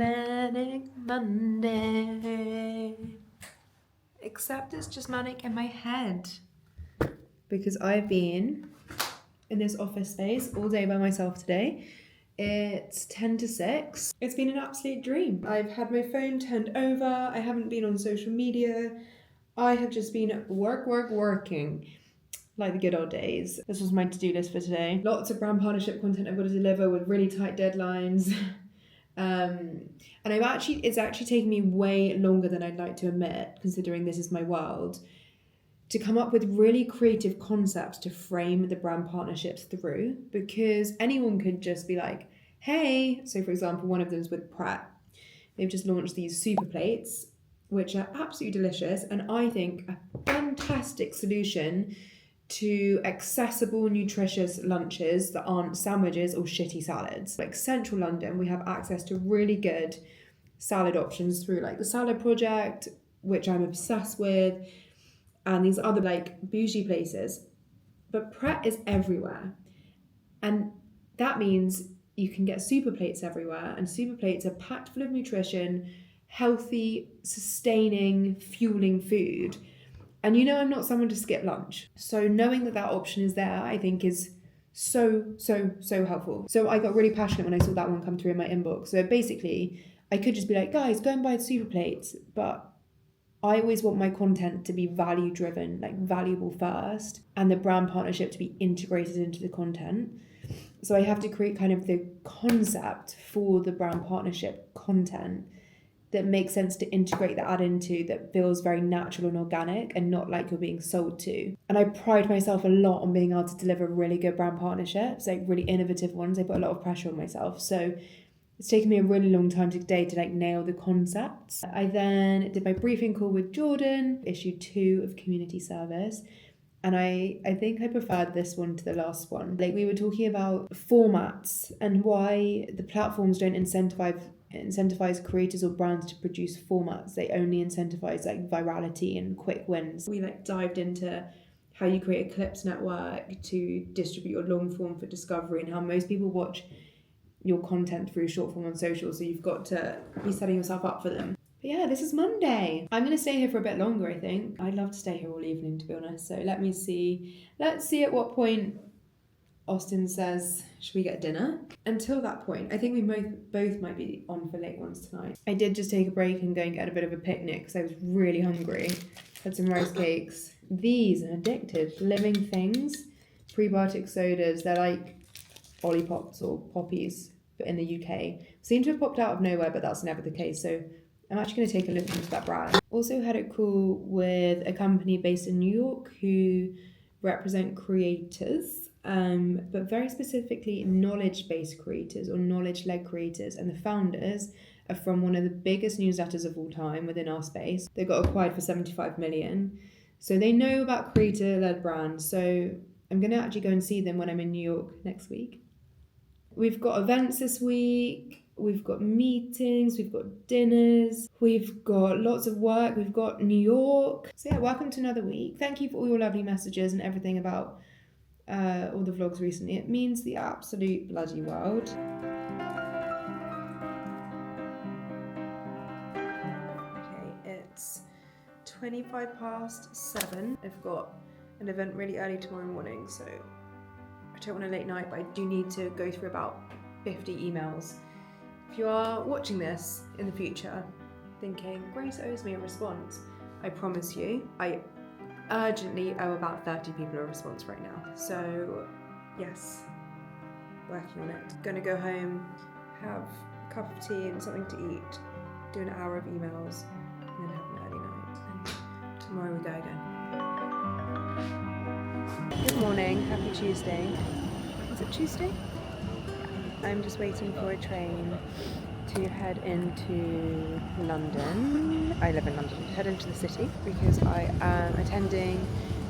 Manic Monday. Except it's just manic in my head. Because I've been in this office space all day by myself today. It's 10 to 6. It's been an absolute dream. I've had my phone turned over. I haven't been on social media. I have just been working. Like the good old days. This was my to-do list for today. Lots of brand partnership content I've got to deliver with really tight deadlines. And it's actually taken me way longer than I'd like to admit, considering this is my world, to come up with really creative concepts to frame the brand partnerships through, because anyone could just be like, hey, so for example, one of them is with Pret. They've just launched these super plates, which are absolutely delicious, and I think a fantastic solution to accessible, nutritious lunches that aren't sandwiches or shitty salads. Like Central London, we have access to really good salad options through like the Salad Project, which I'm obsessed with, and these other like bougie places. But Pret is everywhere. And that means you can get super plates everywhere, and super plates are packed full of nutrition, healthy, sustaining, fueling food. And you know I'm not someone to skip lunch. So knowing that that option is there, I think is so helpful. So I got really passionate when I saw that one come through in my inbox. So basically, I could just be like, guys, go and buy the super plates. But I always want my content to be value driven, like valuable first, and the brand partnership to be integrated into the content. So I have to create kind of the concept for the brand partnership content that makes sense to integrate the ad into, that feels very natural and organic and not like you're being sold to. And I pride myself a lot on being able to deliver really good brand partnerships, like really innovative ones. I put a lot of pressure on myself. So it's taken me a really long time today to like nail the concepts. I then did my briefing call with Jordan, issue 2 of community service. And I think I preferred this one to the last one. Like we were talking about formats and why the platforms don't incentivize creators or brands to produce formats. They only incentivize like virality and quick wins. We like dived into how you create a clips network to distribute your long form for discovery, and how most people watch your content through short form on social, so you've got to be setting yourself up for them. But yeah, this is Monday. I'm going to stay here for a bit longer, I think. I'd love to stay here all evening, to be honest. So let's see at what point Austin says, should we get dinner? Until that point, I think we both might be on for late ones tonight. I did just take a break and go and get a bit of a picnic because I was really hungry. Had some rice cakes. These are addictive. Living Things, prebiotic sodas. They're like Ollipops or Poppies, but in the UK. Seem to have popped out of nowhere, but that's never the case. So I'm actually going to take a look into that brand. Also had a call with a company based in New York who represent creators, but very specifically knowledge-based creators or knowledge-led creators. And the founders are from one of the biggest newsletters of all time within our space. They got acquired for 75 million. So they know about creator-led brands. So I'm going to actually go and see them when I'm in New York next week. We've got events this week. We've got meetings, we've got dinners, we've got lots of work, we've got New York. So yeah, welcome to another week. Thank you for all your lovely messages and everything about all the vlogs recently. It means the absolute bloody world. Okay, it's 7:25. I've got an event really early tomorrow morning, so I don't want a late night, but I do need to go through about 50 emails. If you are watching this in the future thinking, Grace owes me a response, I promise you, I urgently owe about 30 people a response right now. So yes, working on it. Gonna go home, have a cup of tea and something to eat, do an hour of emails, and then have an early night. And tomorrow we go again. Good morning, happy Tuesday. Is it Tuesday? I'm just waiting for a train to head into London. I live in London. Head into the city because I am attending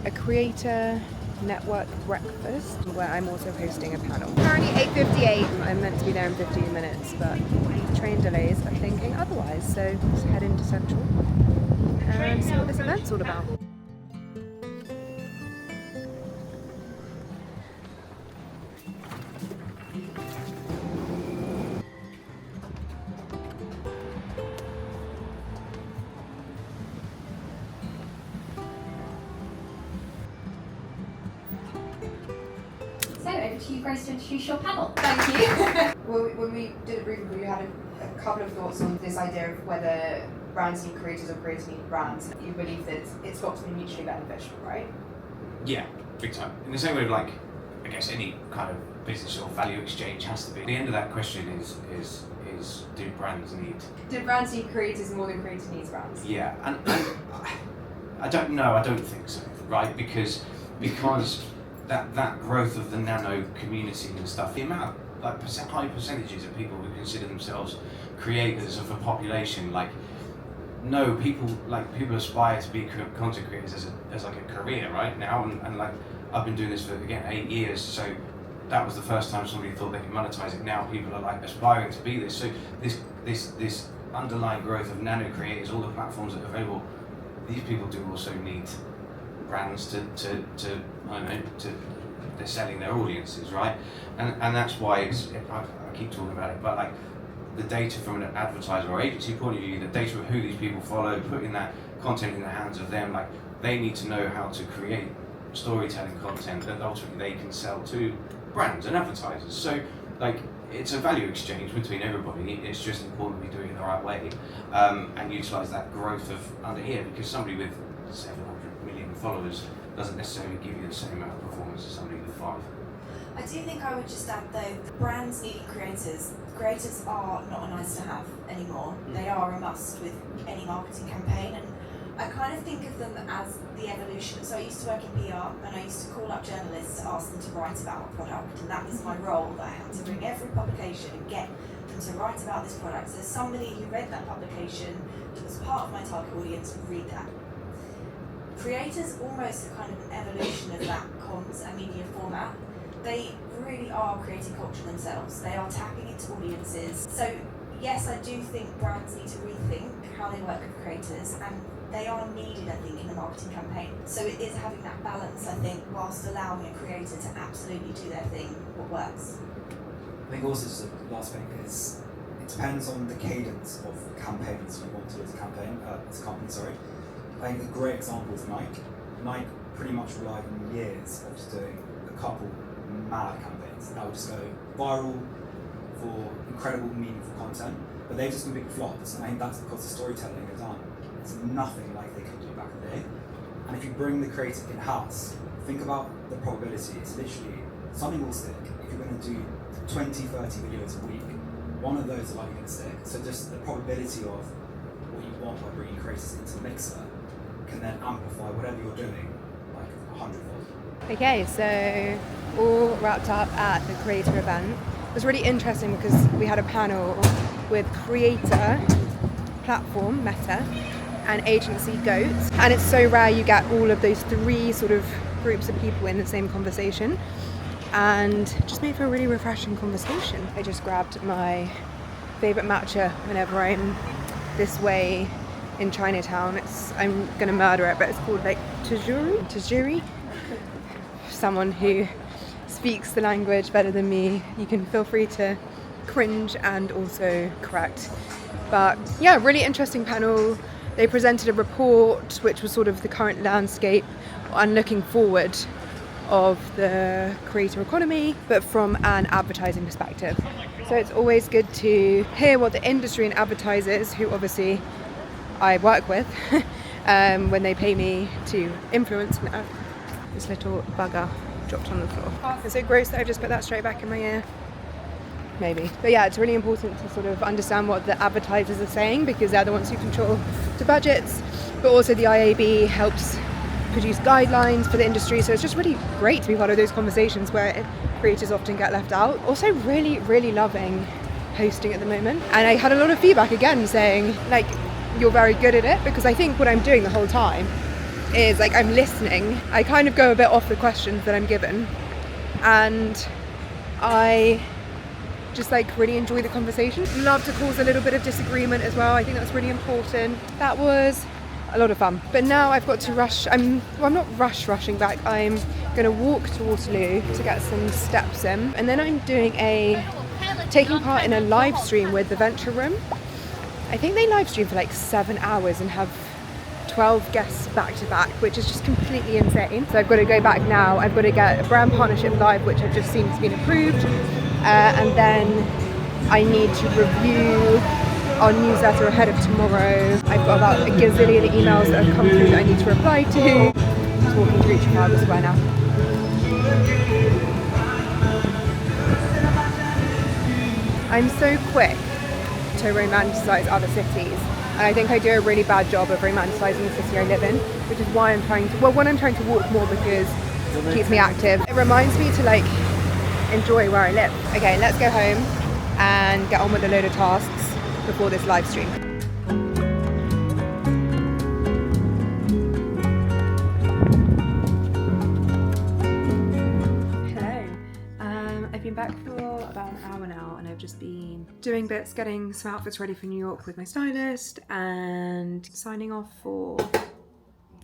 a creator network breakfast where I'm also hosting a panel. Currently 8:58. I'm meant to be there in 15 minutes, but train delays are thinking otherwise. So let's head into Central and see what this event's all about. to you, Grace, to introduce your panel. Thank you. Well, when we did a briefing, we had a couple of thoughts on this idea of whether brands need creators or creators need brands. You believe that it's got to be mutually beneficial, right? Yeah, big time. In the same way, like, I guess any kind of business or value exchange has to be. The end of that question is do brands need creators more than creators needs brands? Yeah, and I don't know. I don't think so, right? Because that growth of the nano community and stuff, the amount like high percentages of people who consider themselves creators of a population, like no people aspire to be content creators as like a career right now, and like I've been doing this for again 8 years, so that was the first time somebody thought they could monetize it. Now people are like aspiring to be this. So this underlying growth of nano creators, all the platforms that are available, these people do also need brands to I don't know, they're selling their audiences, right? And that's why I keep talking about it, but like the data from an advertiser or agency point of view, the data of who these people follow, putting that content in the hands of them, like they need to know how to create storytelling content that ultimately they can sell to brands and advertisers. So like it's a value exchange between everybody. It's just important we do it in the right way and utilize that growth of under here, because somebody with 700 million followers doesn't necessarily give you the same amount of performance as somebody with 5. I do think I would just add though, brands need creators. Creators are not a nice to have anymore. They are a must with any marketing campaign, and I kind of think of them as the evolution. So I used to work in PR and I used to call up journalists to ask them to write about a product, and that was my role, that I had to bring every publication and get them to write about this product. So somebody who read that publication that was part of my target audience would read that. Creators almost a kind of an evolution of that comms and media format. They really are creating culture themselves. They are tapping into audiences. So yes, I do think brands need to rethink how they work with creators, and they are needed, I think, in a marketing campaign. So it is having that balance, I think, whilst allowing a creator to absolutely do their thing, what works. I think also just the last thing is, it depends on the cadence of campaigns you want to do as a campaign, as a company, sorry. I think a great example is Nike. Nike pretty much relied on years of just doing a couple mad campaigns that would just go viral for incredible, meaningful content, but they've just been big flops, and I think that's because the storytelling is on. It's nothing like they could do back in the day. And if you bring the creative in-house, think about the probability. It's literally, something will stick. If you're going to do 20, 30 videos a week, one of those are likely going to stick. So just the probability of what you want by bringing creators into the mixer can then amplify whatever you're doing like 100-fold. Okay, so all wrapped up at the creator event. It was really interesting because we had a panel with creator, platform, Meta, and agency, Goat. And it's so rare you get all of those three sort of groups of people in the same conversation, and just made for a really refreshing conversation. I just grabbed my favourite matcha whenever I'm this way in Chinatown. I'm gonna murder it, but it's called like tajuri. Someone who speaks the language better than me, you can feel free to cringe and also correct. But yeah, really interesting panel. They presented a report which was sort of the current landscape and looking forward of the creator economy, but from an advertising perspective. So it's always good to hear what the industry and advertisers, who obviously I work with, when they pay me to influence this little bugger dropped on the floor. It's so gross that I've just put that straight back in my ear. Maybe. But yeah, it's really important to sort of understand what the advertisers are saying, because they're the ones who control the budgets, but also the IAB helps produce guidelines for the industry. So it's just really great to be part of those conversations where creators often get left out. Also really, really loving hosting at the moment. And I had a lot of feedback again saying, like, you're very good at it, because I think what I'm doing the whole time is like I'm listening. I kind of go a bit off the questions that I'm given, and I just like really enjoy the conversation. Love to cause a little bit of disagreement as well. I think that's really important. That was a lot of fun. But now I've got to rush. I'm not rushing back. I'm gonna walk to Waterloo to get some steps in, and then I'm taking part in a live stream with the Venture Room. I think they live stream for like 7 hours and have 12 guests back to back, which is just completely insane. So I've got to go back now. I've got to get a brand partnership live, which I've just seen has been approved. And then I need to review our newsletter ahead of tomorrow. I've got about a gazillion emails that have come through that I need to reply to. Just walking through Trafalgar Square now. I'm so quick to romanticize other cities, and I think I do a really bad job of romanticizing the city I live in, which is why I'm trying to, well, one, I'm trying to walk more because it keeps me active. It reminds me to like enjoy where I live. Okay, let's go home and get on with a load of tasks before this live stream. I've been back for about an hour now, and I've just been doing bits, getting some outfits ready for New York with my stylist and signing off for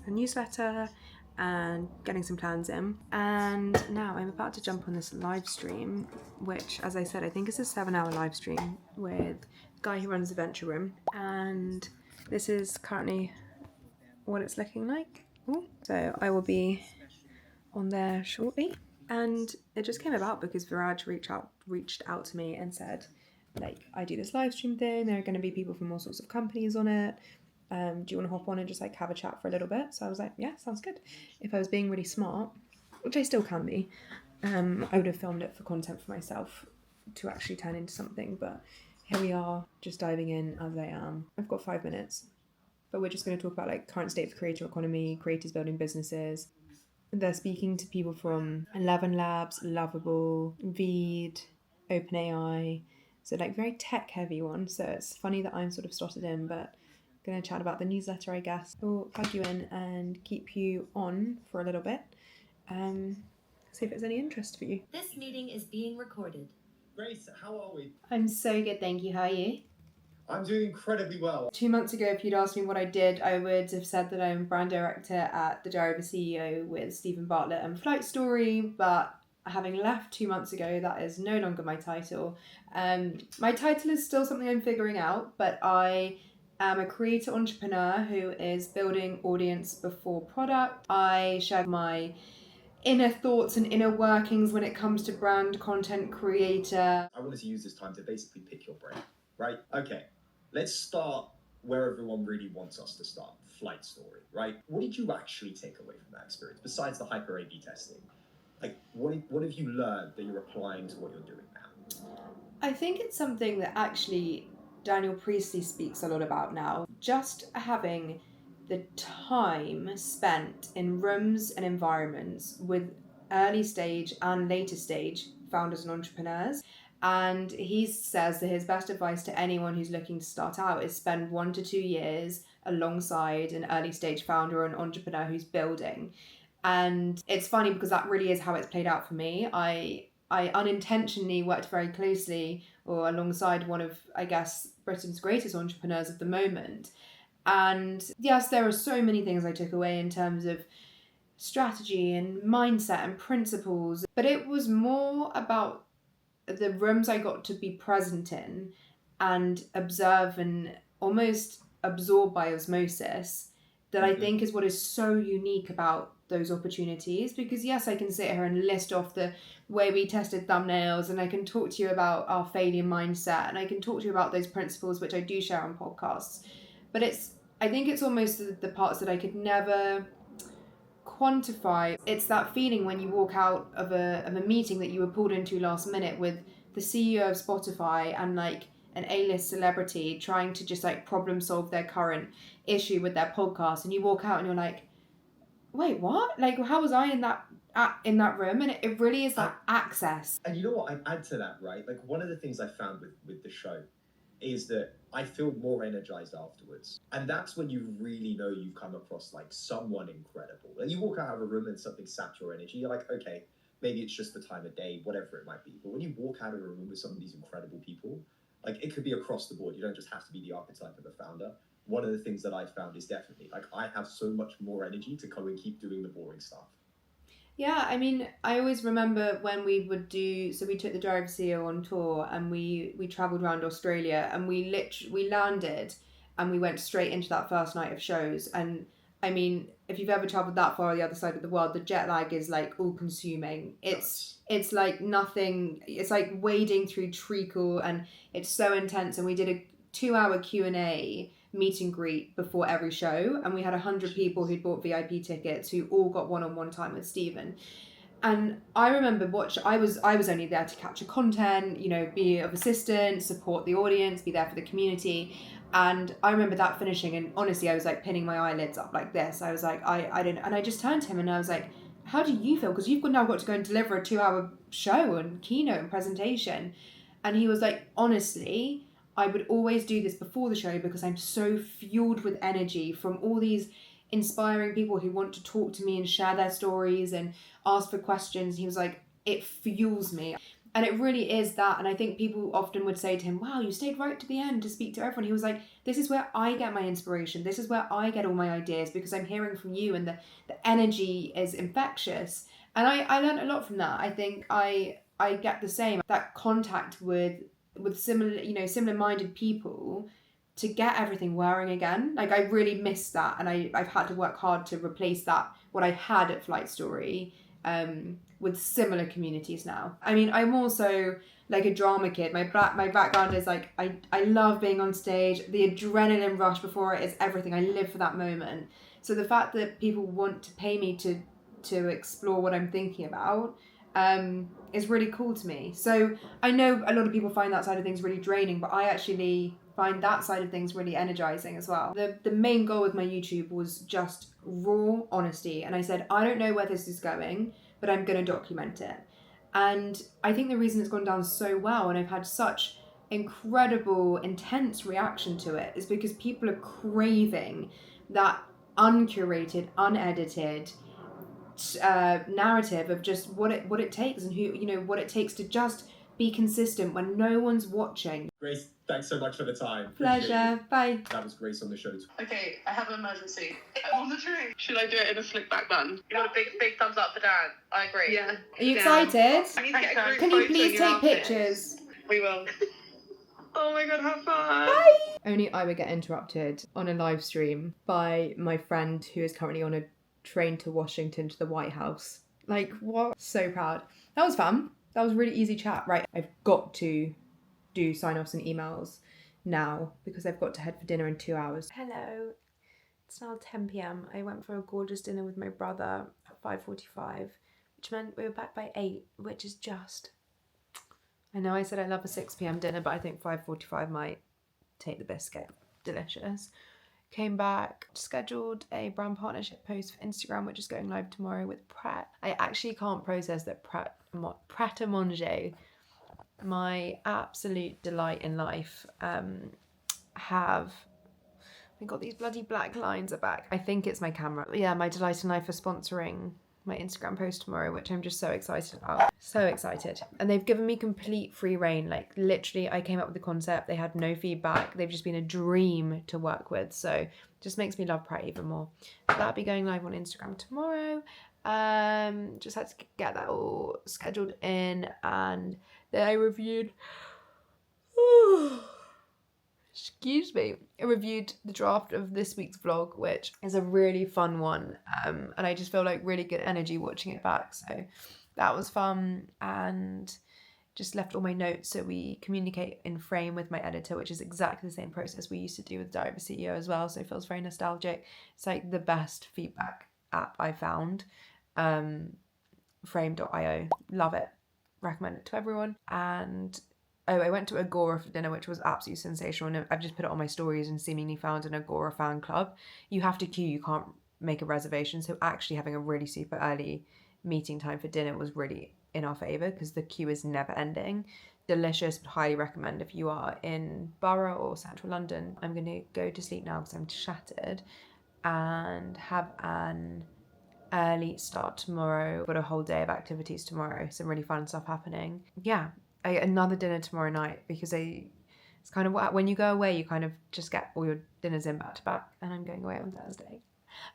a newsletter and getting some plans in. And now I'm about to jump on this live stream, which, as I said, I think is a 7-hour live stream with the guy who runs the Venture Room. And this is currently what it's looking like. Ooh. So I will be on there shortly. And it just came about because Viraj reached out to me and said, like, I do this live stream thing, there are going to be people from all sorts of companies on it, do you want to hop on and just like have a chat for a little bit? So I was like, yeah, sounds good. If I was being really smart, which I still can be, I would have filmed it for content for myself to actually turn into something, but here we are, just diving in as I am. I've got 5 minutes, but we're just going to talk about like current state of creator economy, creators building businesses. They're speaking to people from 11 Labs, Lovable, Veed, OpenAI, so like very tech heavy one. So it's funny that I'm sort of slotted in, but I'm going to chat about the newsletter, I guess. We'll plug you in and keep you on for a little bit. See if it's any interest for you. This meeting is being recorded. Grace, how are we? I'm so good, thank you. How are you? I'm doing incredibly well. 2 months ago, if you'd asked me what I did, I would have said that I'm brand director at The Diary of a CEO with Stephen Bartlett and Flight Story, but having left 2 months ago, that is no longer my title. My title is still something I'm figuring out, but I am a creator entrepreneur who is building audience before product. I share my inner thoughts and inner workings when it comes to brand content creator. I wanted to use this time to basically pick your brain, right? Okay, let's start where everyone really wants us to start, Flight Story, right? What did you actually take away from that experience, besides the hyper A/B testing? Like, what have you learned that you're applying to what you're doing now? I think it's something that actually Daniel Priestley speaks a lot about now. Just having the time spent in rooms and environments with early stage and later stage founders and entrepreneurs. And he says that his best advice to anyone who's looking to start out is spend 1 to 2 years alongside an early stage founder or an entrepreneur who's building. And it's funny because that really is how it's played out for me. I unintentionally worked very closely or alongside one of, I guess, Britain's greatest entrepreneurs of the moment. And yes, there are so many things I took away in terms of strategy and mindset and principles, but it was more about the rooms I got to be present in and observe and almost absorb by osmosis that I think is what is so unique about those opportunities. Because yes, I can sit here and list off the way we tested thumbnails, and I can talk to you about our failure mindset, and I can talk to you about those principles, which I do share on podcasts. But I think it's almost the parts that I could never quantify. It's that feeling when you walk out of a meeting that you were pulled into last minute with the CEO of Spotify and like an A-list celebrity trying to just like problem solve their current issue with their podcast, and you walk out and you're like, wait, what? Like, how was I in that room? And it really is that access. And you know what, I'd add to that, right? Like, one of the things I found with the show is that I feel more energized afterwards. And that's when you really know you've come across like someone incredible. And you walk out of a room and something saps your energy, you're like, okay, maybe it's just the time of day, whatever it might be. But when you walk out of a room with some of these incredible people, like, it could be across the board. You don't just have to be the archetype of a founder. One of the things that I found is definitely, like, I have so much more energy to go and keep doing the boring stuff. Yeah, I mean, I always remember when we would so we took the Diary of a CEO on tour, and we travelled around Australia, and we landed, and we went straight into that first night of shows. And I mean, if you've ever travelled that far on the other side of the world, the jet lag is like all consuming. It's like nothing. It's like wading through treacle, and it's so intense. And we did a 2-hour Q&A meet and greet before every show, and we had 100 people who'd bought VIP tickets who all got one-on-one time with Stephen. And I remember I was only there to capture content, you know, be of assistance, support the audience, be there for the community. And I remember that finishing, and honestly, I was like pinning my eyelids up like this. I was like, I didn't, and I just turned to him and I was like, how do you feel? Because you've now got to go and deliver a 2-hour show and keynote and presentation. And he was like, honestly, I would always do this before the show because I'm so fueled with energy from all these inspiring people who want to talk to me and share their stories and ask for questions. He was like, it fuels me. And it really is that. And I think people often would say to him, wow, you stayed right to the end to speak to everyone. He was like, this is where I get my inspiration. This is where I get all my ideas, because I'm hearing from you and the energy is infectious. And I learned a lot from that. I think I get the same, that contact with similar minded people to get everything whirring again. Like, I really missed that, and I've had to work hard to replace that, what I had at Flight Story, with similar communities now. I mean, I'm also like a drama kid. My background is like, I love being on stage. The adrenaline rush before it is everything. I live for that moment. So the fact that people want to pay me to explore what I'm thinking about is really cool to me. So I know a lot of people find that side of things really draining, but I actually find that side of things really energizing as well. The main goal with my YouTube was just raw honesty. And I said, I don't know where this is going, but I'm going to document it. And I think the reason it's gone down so well, and I've had such incredible, intense reaction to it, is because people are craving that uncurated, unedited narrative of just what it takes, and what it takes to just be consistent when no one's watching. Grace, thanks so much for the time. Pleasure. Bye. That was Grace on the show. Okay, I have an emergency. I'm on the train. Should I do it in a slick back bun? You want a big thumbs up for Dan? I agree. Yeah. Are you excited? Can Can you please take pictures? We will. Oh my god, have fun. Bye. Only I would get interrupted on a live stream by my friend who is currently on a train to Washington to the White House. Like, what? So proud. That was fun. That was a really easy chat. Right, I've got to do sign-offs and emails now because I've got to head for dinner in 2 hours. Hello. It's now 10 p.m. I went for a gorgeous dinner with my brother at 5:45, which meant we were back by 8, which is just... I know I said I love a 6 p.m. dinner, but I think 5:45 might take the biscuit. Delicious. Came back, scheduled a brand partnership post for Instagram, which is going live tomorrow with Pret. I actually can't process that Pret-a-Manger, my absolute delight in life, we got these bloody black lines are back. I think it's my camera. Yeah, my delight in life are sponsoring my Instagram post tomorrow, which I'm just so excited about. So excited. And they've given me complete free reign. Like, literally, I came up with the concept. They had no feedback. They've just been a dream to work with. So just makes me love Pret even more. So that'll be going live on Instagram tomorrow. Just had to get that all scheduled in, and then I reviewed... Excuse me. I reviewed the draft of this week's vlog, which is a really fun one. And I just feel like really good energy watching it back. So that was fun, and just left all my notes so we communicate in frame with my editor, which is exactly the same process we used to do with Diary of a CEO as well. So it feels very nostalgic. It's like the best feedback app I found. Frame.io. Love it. Recommend it to everyone. And I went to Agora for dinner, which was absolutely sensational. And I've just put it on my stories and seemingly found an Agora fan club. You have to queue, you can't make a reservation. So actually having a really super early meeting time for dinner was really in our favour because the queue is never ending. Delicious, but highly recommend if you are in Borough or Central London. I'm going to go to sleep now because I'm shattered and have an early start tomorrow. Got a whole day of activities tomorrow. Some really fun stuff happening. Yeah. Another dinner tomorrow night because it's kind of what, when you go away, you kind of just get all your dinners in back to back. And I'm going away on Thursday.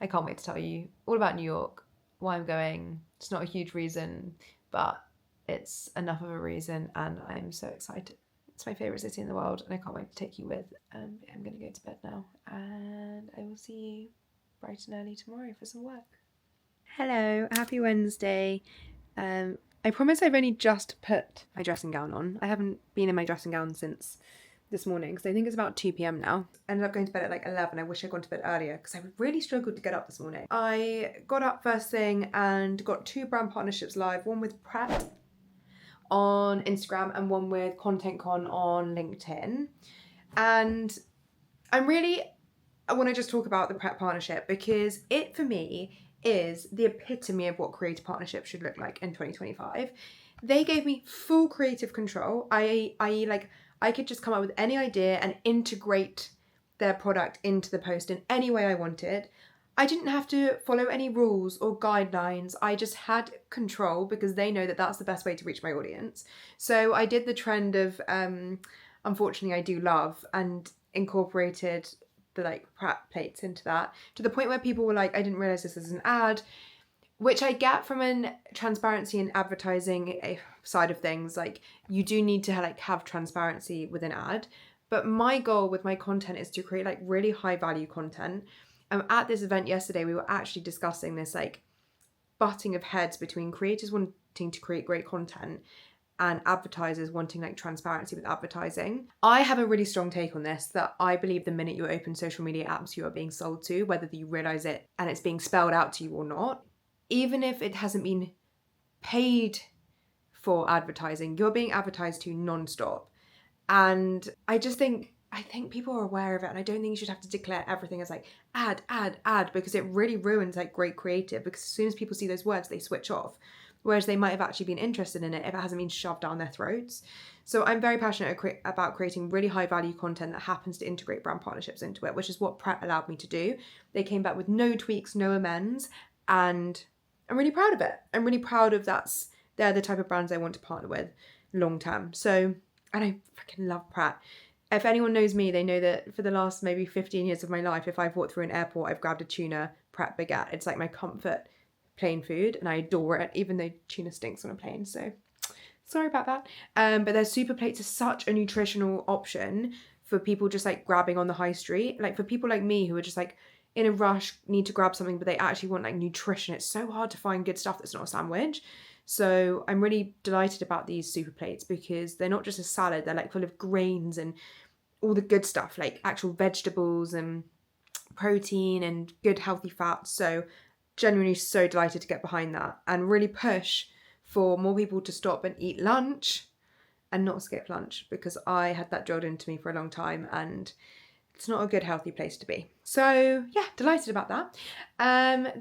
I can't wait to tell you all about New York, why I'm going. It's not a huge reason, but it's enough of a reason, and I'm so excited. It's my favourite city in the world, and I can't wait to take you with. I'm going to go to bed now. and I will see you bright and early tomorrow for some work. Hello, happy Wednesday. I promise I've only just put my dressing gown on. I haven't been in my dressing gown since this morning because I think it's about 2 p.m. now. I ended up going to bed at like 11. I wish I'd gone to bed earlier because I really struggled to get up this morning. I got up first thing and got 2 brand partnerships live, one with Prep on Instagram and one with Content Con on LinkedIn. And I want to just talk about the Prep partnership because it, for me, is the epitome of what creative partnership should look like in 2025. They gave me full creative control. I could just come up with any idea and integrate their product into the post in any way I wanted. I didn't have to follow any rules or guidelines. I just had control because they know that that's the best way to reach my audience. So I did the trend of, unfortunately, I do love, and incorporated the like Prep plates into that to the point where people were like, I didn't realize this is an ad, which I get from an transparency and advertising side of things. Like, you do need to like have transparency with an ad, but my goal with my content is to create like really high value content. At this event yesterday, we were actually discussing this like butting of heads between creators wanting to create great content and advertisers wanting like transparency with advertising. I have a really strong take on this, that I believe the minute you open social media apps, you are being sold to, whether you realize it and it's being spelled out to you or not. Even if it hasn't been paid for advertising, you're being advertised to non-stop. And I think people are aware of it, and I don't think you should have to declare everything as like ad, because it really ruins like great creative, because as soon as people see those words, they switch off. Whereas they might have actually been interested in it if it hasn't been shoved down their throats. So I'm very passionate about creating really high value content that happens to integrate brand partnerships into it, which is what Prep allowed me to do. They came back with no tweaks, no amends, and I'm really proud of it. I'm really proud of they're the type of brands I want to partner with long term. So, and I freaking love Prep. If anyone knows me, they know that for the last maybe 15 years of my life, if I've walked through an airport, I've grabbed a tuna Prep baguette. It's like my comfort plain food, and I adore it, even though tuna stinks on a plane, so sorry about that. But their super plates are such a nutritional option for people just like grabbing on the high street. Like for people like me who are just like in a rush, need to grab something, but they actually want like nutrition. It's so hard to find good stuff that's not a sandwich. So I'm really delighted about these super plates because they're not just a salad, they're like full of grains and all the good stuff, like actual vegetables and protein and good healthy fats. So genuinely so delighted to get behind that and really push for more people to stop and eat lunch and not skip lunch, because I had that drilled into me for a long time and it's not a good healthy place to be. So yeah, delighted about that.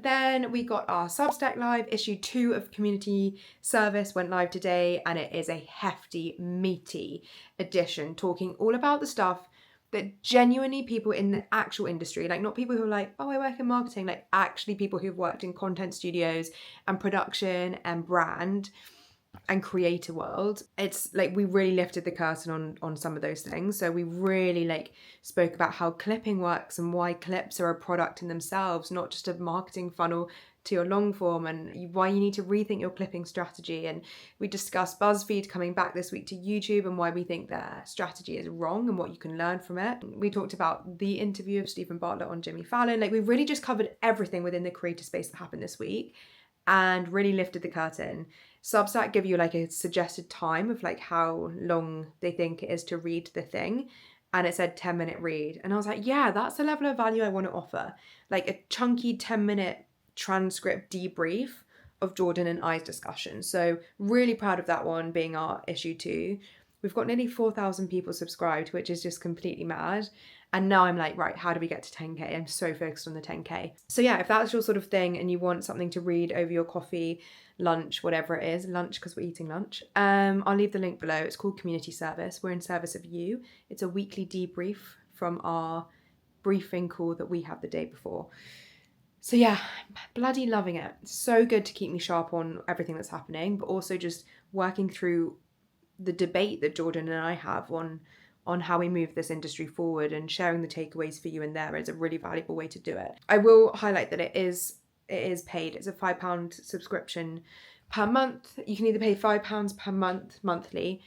Then we got our Substack live. Issue 2 of Community Service went live today, and it is a hefty, meaty edition talking all about the stuff that genuinely people in the actual industry, like not people who are like, oh, I work in marketing, like actually people who've worked in content studios and production and brand and creator world. It's like we really lifted the curtain on some of those things. So we really like spoke about how clipping works and why clips are a product in themselves, not just a marketing funnel to your long form, and why you need to rethink your clipping strategy. And we discussed BuzzFeed coming back this week to YouTube and why we think their strategy is wrong and what you can learn from it. We talked about the interview of Stephen Bartlett on Jimmy Fallon. Like we really just covered everything within the creator space that happened this week and really lifted the curtain. Substack give you like a suggested time of like how long they think it is to read the thing, and it said 10-minute read, and I was like, yeah, that's the level of value I want to offer, like a chunky 10-minute transcript debrief of Jordan and I's discussion. So really proud of that one being our issue 2. We've got nearly 4,000 people subscribed, which is just completely mad. And now I'm like, right, how do we get to 10k? I'm so focused on the 10k. So yeah, if that's your sort of thing and you want something to read over your coffee, lunch, whatever it is, lunch because we're eating lunch, I'll leave the link below. It's called Community Service. We're in service of you. It's a weekly debrief from our briefing call that we have the day before. So yeah, bloody loving it. So good to keep me sharp on everything that's happening, but also just working through the debate that Jordan and I have on how we move this industry forward, and sharing the takeaways for you in there is a really valuable way to do it. I will highlight that it is paid. It's a £5 subscription per month. You can either pay £5 per month monthly,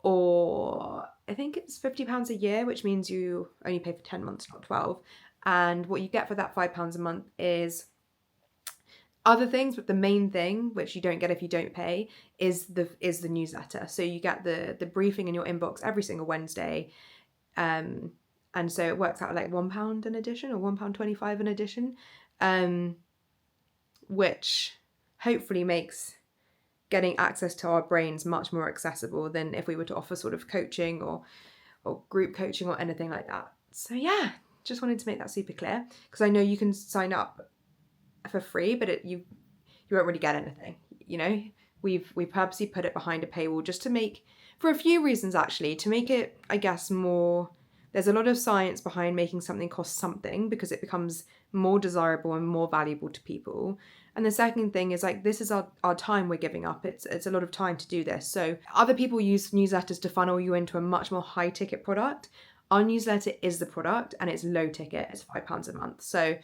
or I think it's £50 a year, which means you only pay for 10 months, not 12. And what you get for that £5 a month is other things, but the main thing, which you don't get if you don't pay, is the newsletter. So you get the briefing in your inbox every single Wednesday. And so it works out like £1 an edition or £1.25 an edition, which hopefully makes getting access to our brains much more accessible than if we were to offer sort of coaching or group coaching or anything like that. So yeah, just wanted to make that super clear, because I know you can sign up for free, but you won't really get anything. You know, we purposely put it behind a paywall just to make, for a few reasons actually, to make it, I guess, more, there's a lot of science behind making something cost something, because it becomes more desirable and more valuable to people. And the second thing is, like, this is our time we're giving up. It's a lot of time to do this. So other people use newsletters to funnel you into a much more high ticket product. Our newsletter is the product, and it's low ticket. It's £5 a month. So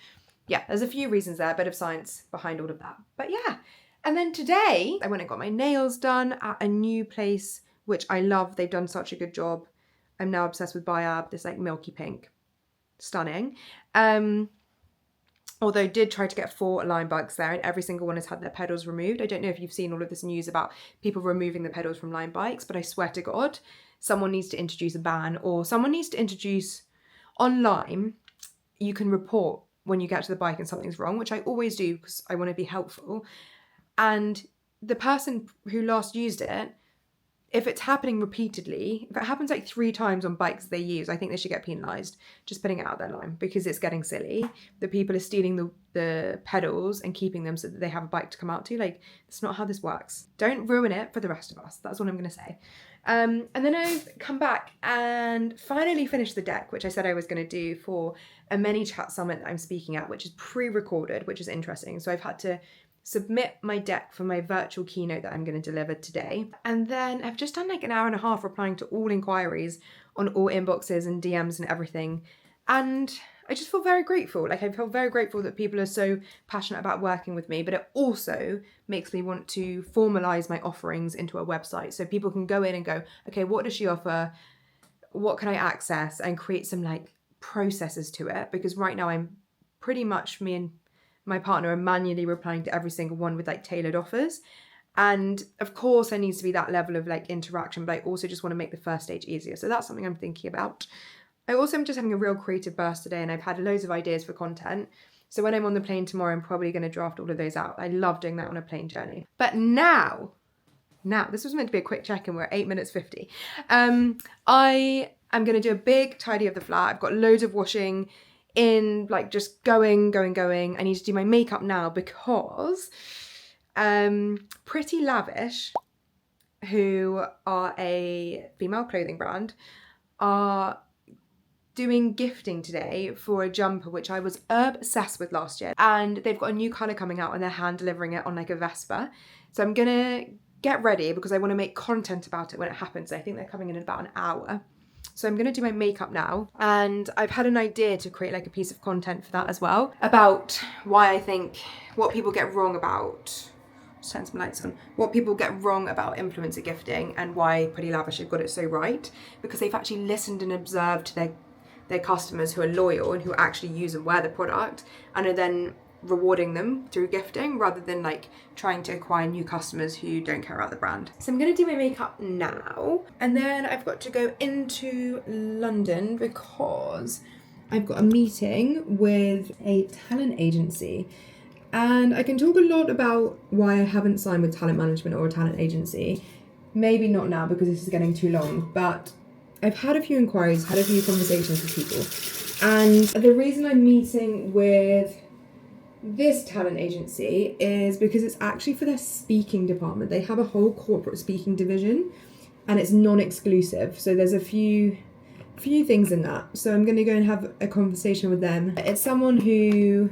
yeah, there's a few reasons there, a bit of science behind all of that. But yeah, and then today I went and got my nails done at a new place, which I love. They've done such a good job. I'm now obsessed with baaaaack, this like milky pink. Stunning. Although I did try to get 4 line bikes there, and every single one has had their pedals removed. I don't know if you've seen all of this news about people removing the pedals from line bikes, but I swear to God, someone needs to introduce a ban, or someone needs to introduce online, you can report when you get to the bike and something's wrong, which I always do because I want to be helpful. And the person who last used it, if it's happening repeatedly, if it happens like 3 times on bikes they use, I think they should get penalised. Just putting it out there, line, because it's getting silly. The people are stealing the pedals and keeping them so that they have a bike to come out to. Like, that's not how this works. Don't ruin it for the rest of us. That's what I'm going to say. And then I've come back and finally finished the deck, which I said I was going to do for a many chat summit that I'm speaking at, which is pre-recorded, which is interesting. So I've had to submit my deck for my virtual keynote that I'm going to deliver today. And then I've just done like an hour and a half replying to all inquiries on all inboxes and DMs and everything. And I just feel very grateful. Like, I feel very grateful that people are so passionate about working with me, but it also makes me want to formalize my offerings into a website so people can go in and go, okay, what does she offer? What can I access? And create some like processes to it. Because right now I'm pretty much, me and my partner are manually replying to every single one with like tailored offers. And of course there needs to be that level of like interaction, but I also just want to make the first stage easier. So that's something I'm thinking about. I also am just having a real creative burst today, and I've had loads of ideas for content. So when I'm on the plane tomorrow, I'm probably going to draft all of those out. I love doing that on a plane journey. But now, this was meant to be a quick check-in. We're at 8 minutes 50. I am going to do a big tidy of the flat. I've got loads of washing in, like, just going. I need to do my makeup now because Pretty Lavish, who are a female clothing brand, are doing gifting today for a jumper which I was obsessed with last year, and they've got a new colour coming out and they're hand delivering it on like a Vespa. So I'm gonna get ready because I want to make content about it when it happens. I think they're coming in about an hour. So I'm gonna do my makeup now, and I've had an idea to create like a piece of content for that as well, about why I think what people get wrong about, let's turn some lights on, what people get wrong about influencer gifting and why Pretty Lavish have got it so right, because they've actually listened and observed their customers who are loyal and who actually use and wear the product, and are then rewarding them through gifting rather than like trying to acquire new customers who don't care about the brand. So I'm gonna do my makeup now, and then I've got to go into London because I've got a meeting with a talent agency, and I can talk a lot about why I haven't signed with talent management or a talent agency. Maybe not now because this is getting too long, but I've had a few inquiries, had a few conversations with people, and the reason I'm meeting with this talent agency is because it's actually for their speaking department. They have a whole corporate speaking division, and it's non-exclusive. So there's a few things in that. So I'm going to go and have a conversation with them. It's someone who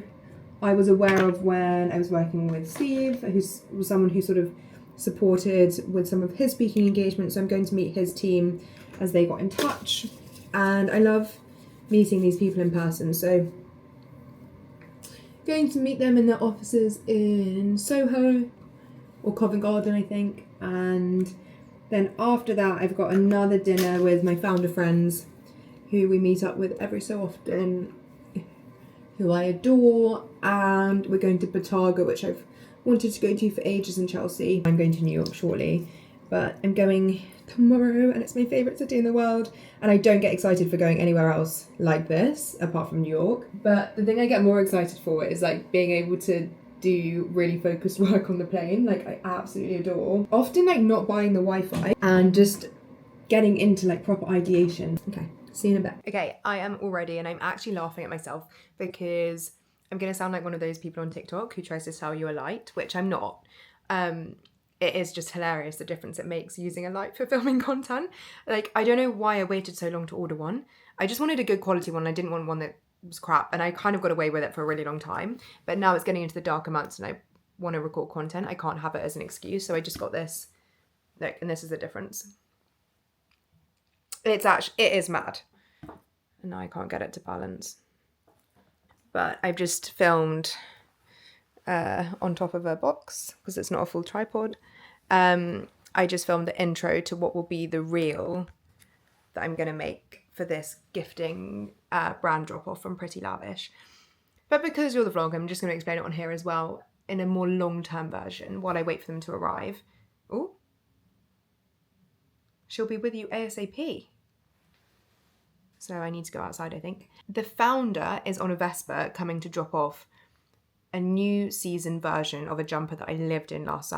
I was aware of when I was working with Steve, who was someone who sort of supported with some of his speaking engagements. So I'm going to meet his team as they got in touch, and I love meeting these people in person. So going to meet them in their offices in Soho or Covent Garden, I think, and Then after that, I've got another dinner with my founder friends who we meet up with every so often, who I adore, and we're going to Bottarga, which I've wanted to go to for ages in Chelsea. I'm going to New York shortly, but I'm going tomorrow and it's my favourite city in the world, and I don't get excited for going anywhere else like this apart from New York. But the thing I get more excited for is like being able to do really focused work on the plane. Like I absolutely adore. Often like not buying the Wi-Fi and just getting into like proper ideation. Okay. See you in a bit. Okay, I am all ready and I'm actually laughing at myself because I'm going to sound like one of those people on TikTok who tries to sell you a light, which I'm not. It is just hilarious the difference it makes using a light for filming content. Like, I don't know why I waited so long to order one. I just wanted a good quality one. I didn't want one that was crap, and I kind of got away with it for a really long time. But now it's getting into the darker months and I want to record content. I can't have it as an excuse, so I just got this. Look, and this is the difference. It is mad. And now I can't get it to balance. But I've just filmed on top of a box because it's not a full tripod. I just filmed the intro to what will be the reel that I'm going to make for this gifting brand drop-off from Pretty Lavish. But because you're the vlog, I'm just going to explain it on here as well in a more long-term version while I wait for them to arrive. Oh, she'll be with you ASAP. So I need to go outside, I think. The founder is on a Vespa coming to drop off a new season version of a jumper that I lived in last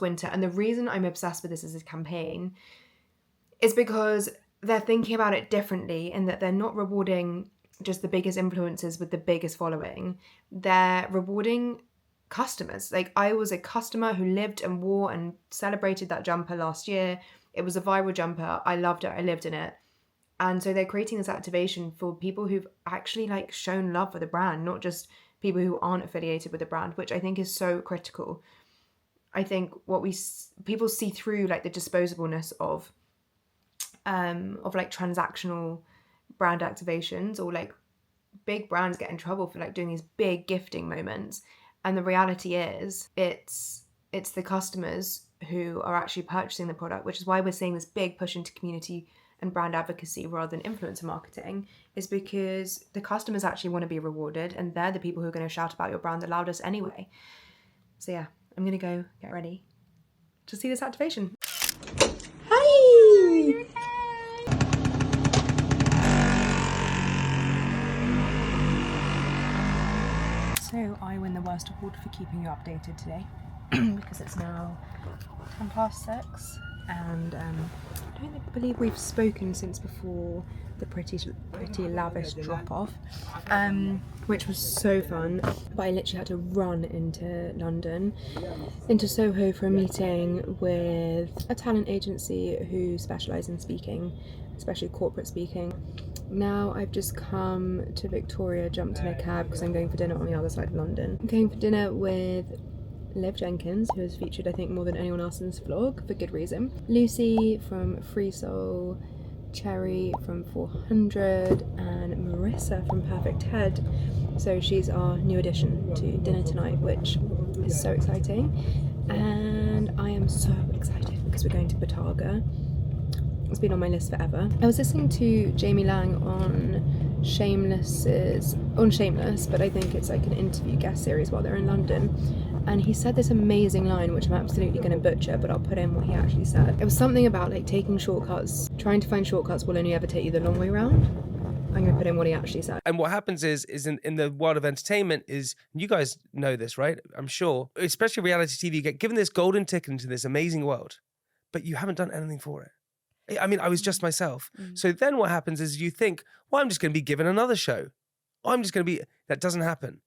winter. And the reason I'm obsessed with this as a campaign is because they're thinking about it differently in that they're not rewarding just the biggest influencers with the biggest following. They're rewarding customers. Like, I was a customer who lived and wore and celebrated that jumper last year. It was a viral jumper. I loved it. I lived in it. And so they're creating this activation for people who've actually like shown love for the brand, not just people who aren't affiliated with the brand, which I think is so critical. I think what people see through like the disposableness of like transactional brand activations, or like big brands get in trouble for like doing these big gifting moments. And the reality is it's the customers who are actually purchasing the product, which is why we're seeing this big push into community and brand advocacy rather than influencer marketing, is because the customers actually want to be rewarded, and they're the people who are going to shout about your brand the loudest anyway. So yeah, I'm going to go get ready to see this activation. Hi! So I win the worst award for keeping you updated today because it's now 6:10 and I don't believe we've spoken since before the pretty lavish drop-off, which was so fun. But I literally had to run into London, into Soho, for a meeting with a talent agency who specialise in speaking, especially corporate speaking. Now I've just come to Victoria, jumped in a cab because I'm going for dinner on the other side of London. I'm going for dinner with Liv Jenkins, who has featured I think more than anyone else in this vlog, for good reason. Lucy from Free Soul, Cherry from 400, and Marissa from Perfect Head. So she's our new addition to dinner tonight, which is so exciting. And I am so excited because we're going to Bottarga. It's been on my list forever. I was listening to Jamie Lang on Shameless, but I think it's like an interview guest series while they're in London. And he said this amazing line, which I'm absolutely going to butcher, but I'll put in what he actually said. It was something about like taking shortcuts. Trying to find shortcuts will only ever take you the long way round. I'm going to put in what he actually said. And what happens is in the world of entertainment is, you guys know this, right? I'm sure, especially reality TV, you get given this golden ticket into this amazing world, but you haven't done anything for it. I mean, I was just myself. So then what happens is you think, well, I'm just going to be given another show. That doesn't happen.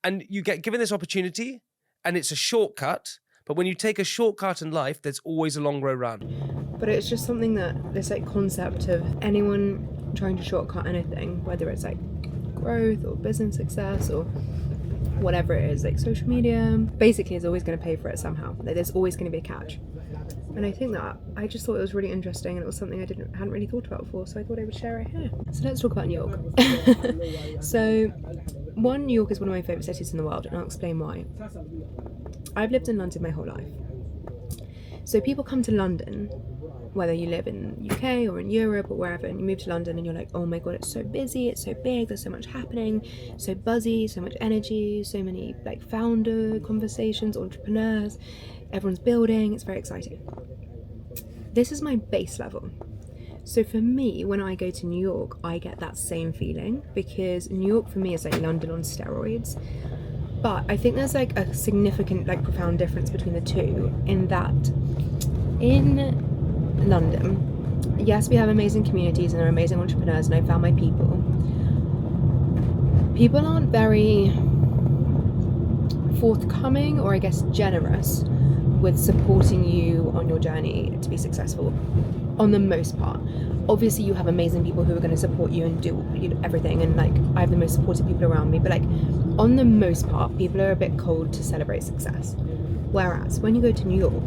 And you get given this opportunity and it's a shortcut. But when you take a shortcut in life, there's always a long road round. But it's just something that this like concept of anyone trying to shortcut anything, whether it's like growth or business success or whatever it is, like social media, basically is always going to pay for it somehow. Like, there's always going to be a catch. And I think that I just thought it was really interesting, and it was something I hadn't really thought about before, so I thought I would share it here. So let's talk about New York. So, New York is one of my favourite cities in the world, and I'll explain why. I've lived in London my whole life. So people come to London, whether you live in the UK or in Europe or wherever, and you move to London and you're like, oh my god, it's so busy, it's so big, there's so much happening, so buzzy, so much energy, so many like founder conversations, entrepreneurs, everyone's building, it's very exciting. This is my base level. So for me, when I go to New York, I get that same feeling, because New York for me is like London on steroids. But I think there's like a significant, like profound difference between the two, in that in London, yes, we have amazing communities and are amazing entrepreneurs, and I found my people. People aren't very forthcoming, or I guess generous, with supporting you on your journey to be successful, on the most part. Obviously you have amazing people who are going to support you and do everything, and like I have the most supportive people around me, but like on the most part people are a bit cold to celebrate success. Whereas when you go to New York,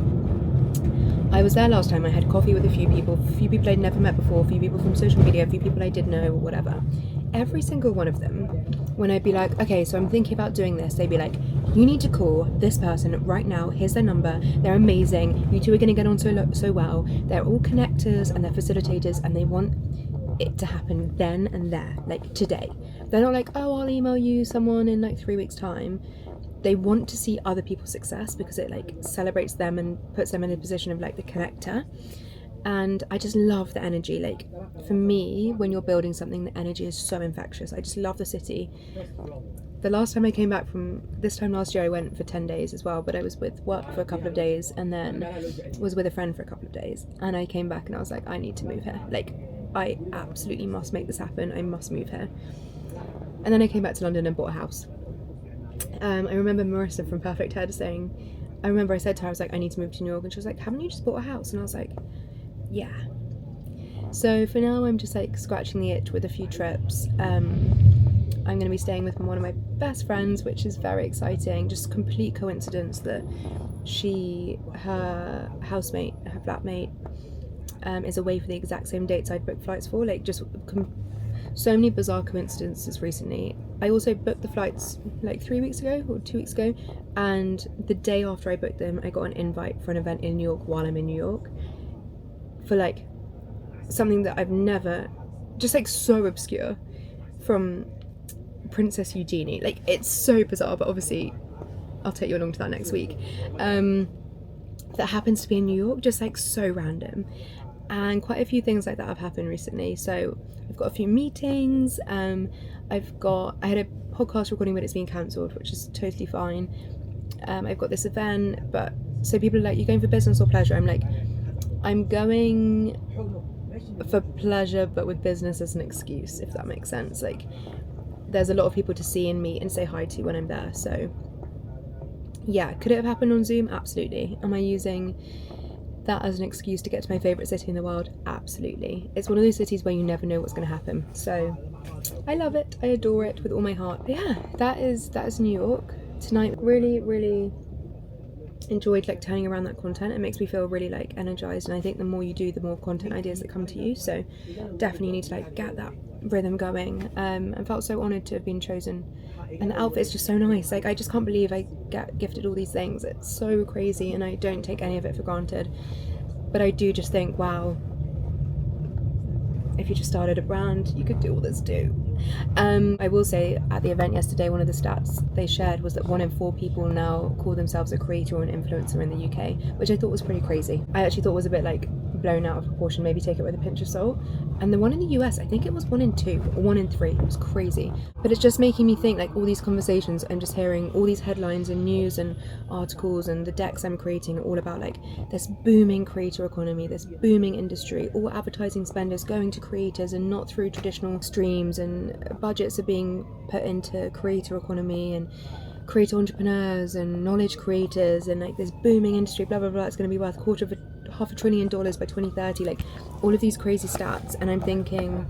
I was there last time, I had coffee with a few people I'd never met before, a few people from social media, a few people I did know or whatever. Every single one of them, when I'd be like, okay, so I'm thinking about doing this, they'd be like, you need to call this person right now, here's their number, they're amazing, you two are going to get on so well, they're all connectors and they're facilitators, and they want it to happen then and there, like today. They're not like, oh, I'll email you someone in like 3 weeks time. They want to see other people's success because it like celebrates them and puts them in a position of like the connector. And I just love the energy. Like for me, when you're building something, the energy is so infectious. I just love the city. The last time I came back from this time last year, I went for 10 days as well, but I was with work for a couple of days and then was with a friend for a couple of days, and I came back and I was like, I need to move here. Like I absolutely must make this happen. I must move here. And then I came back to London and bought a house. I remember Marissa from Perfect Head saying, I said to her, I was like, I need to move to New York, and she was like, haven't you just bought a house? And I was like, yeah. So for now I'm just like scratching the itch with a few trips. I'm going to be staying with one of my best friends, which is very exciting. Just complete coincidence that her housemate, her flatmate, is away for the exact same dates I'd booked flights for. Like just so many bizarre coincidences recently. I also booked the flights like 3 weeks ago or 2 weeks ago, and the day after I booked them I got an invite for an event in New York while I'm in New York, for like something that I've never, just like so obscure, from Princess Eugenie. Like it's so bizarre, but obviously I'll take you along to that next week. That happens to be in New York, just like so random. And quite a few things like that have happened recently. So I've got a few meetings, I had a podcast recording but it's been cancelled, which is totally fine. I've got this event, but so people are like, you going for business or pleasure? I'm like, I'm going for pleasure but with business as an excuse, if that makes sense. Like there's a lot of people to see and meet and say hi to when I'm there. So yeah, could it have happened on Zoom? Absolutely. Am I using that as an excuse to get to my favourite city in the world? Absolutely. It's one of those cities where you never know what's going to happen. So I love it. I adore it with all my heart. But yeah, that is New York. Tonight really enjoyed like turning around that content. It makes me feel really like energized, and I think the more you do, the more content ideas that come to you. So definitely need to like get that rhythm going. I felt so honoured to have been chosen, and the outfit's just so nice. Like I just can't believe I get gifted all these things. It's so crazy, and I don't take any of it for granted. But I do just think, wow, if you just started a brand, you could do all this too. I will say at the event yesterday, one of the stats they shared was that 1 in 4 people now call themselves a creator or an influencer in the UK, which I thought was pretty crazy. I actually thought was a bit like blown out of proportion, maybe take it with a pinch of salt. And the one in the US, I think it was 1 in 2 or 1 in 3. It was crazy. But it's just making me think, like all these conversations and just hearing all these headlines and news and articles and the decks I'm creating are all about like this booming creator economy, this booming industry, all advertising spend is going to creators and not through traditional streams, and budgets are being put into creator economy and creator entrepreneurs and knowledge creators, and like this booming industry, blah blah blah, it's going to be worth $500 billion by 2030, like all of these crazy stats. And I'm thinking,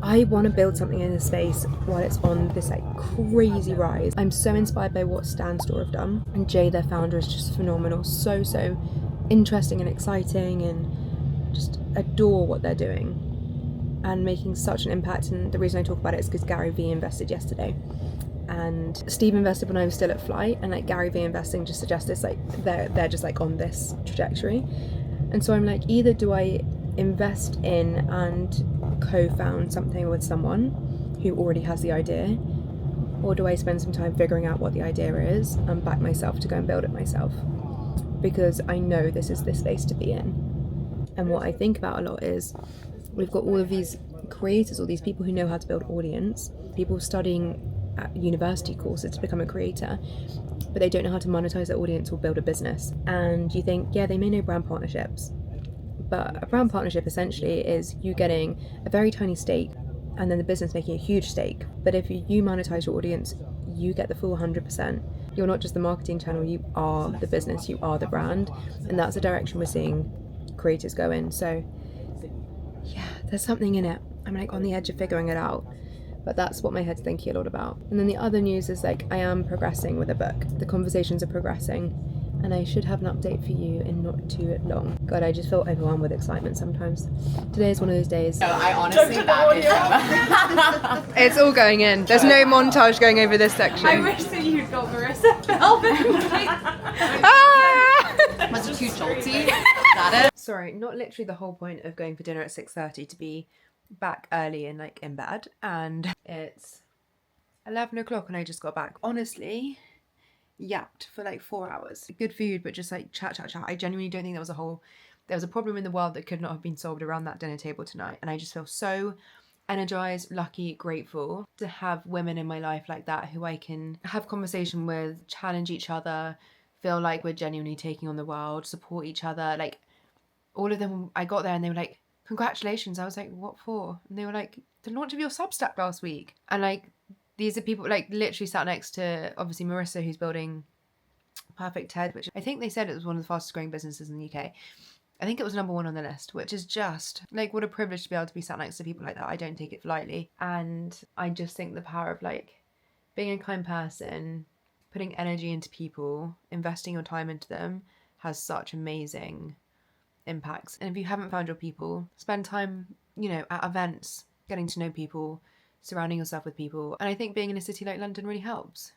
I want to build something in this space while it's on this like crazy rise. I'm so inspired by what Stan Store have done, and Jay, their founder, is just phenomenal. So interesting and exciting, and just adore what they're doing and making such an impact. And the reason I talk about it is because Gary Vee invested yesterday, and Steve invested when I was still at Flight, and like Gary V investing just suggests this, like they're just like on this trajectory. And so I'm like, either do I invest in and co-found something with someone who already has the idea, or do I spend some time figuring out what the idea is and back myself to go and build it myself? Because I know this is the space to be in. And what I think about a lot is we've got all of these creators, all these people who know how to build audience, people studying at university courses to become a creator, but they don't know how to monetize their audience or build a business. And you think, yeah, they may know brand partnerships, but a brand partnership essentially is you getting a very tiny stake and then the business making a huge stake. But if you monetize your audience, you get the full 100%. You're not just the marketing channel, you are the business, you are the brand. And that's the direction we're seeing creators go in. So yeah, there's something in it. I'm like on the edge of figuring it out. But that's what my head's thinking a lot about. And then the other news is like I am progressing with a book. The conversations are progressing, and I should have an update for you in not too long. God, I just feel overwhelmed with excitement sometimes. Today is one of those days. No, I honestly back it. It's all going in. There's no montage going over this section. I wish that you'd got Marissa Melvin. Was it too jolty? Is that it? Sorry, not literally the whole point of going for dinner at 6:30 to be back early and like in bed, and it's 11 o'clock and I just got back. Honestly, yapped for like 4 hours. Good food, but just like chat. I genuinely don't think there was a problem in the world that could not have been solved around that dinner table tonight. And I just feel so energized, lucky, grateful to have women in my life like that who I can have conversation with, challenge each other, feel like we're genuinely taking on the world, support each other. Like all of them, I got there and they were like, congratulations. I was like, what for? And they were like, the launch of your Substack last week. And like, these are people like literally sat next to obviously Marissa, who's building Perfect TED, which I think they said it was one of the fastest growing businesses in the UK. I think it was number 1 on the list, which is just like, what a privilege to be able to be sat next to people like that. I don't take it lightly. And I just think the power of like being a kind person, putting energy into people, investing your time into them has such amazing impacts. And if you haven't found your people, spend time, at events, getting to know people, surrounding yourself with people. And I think being in a city like London really helps.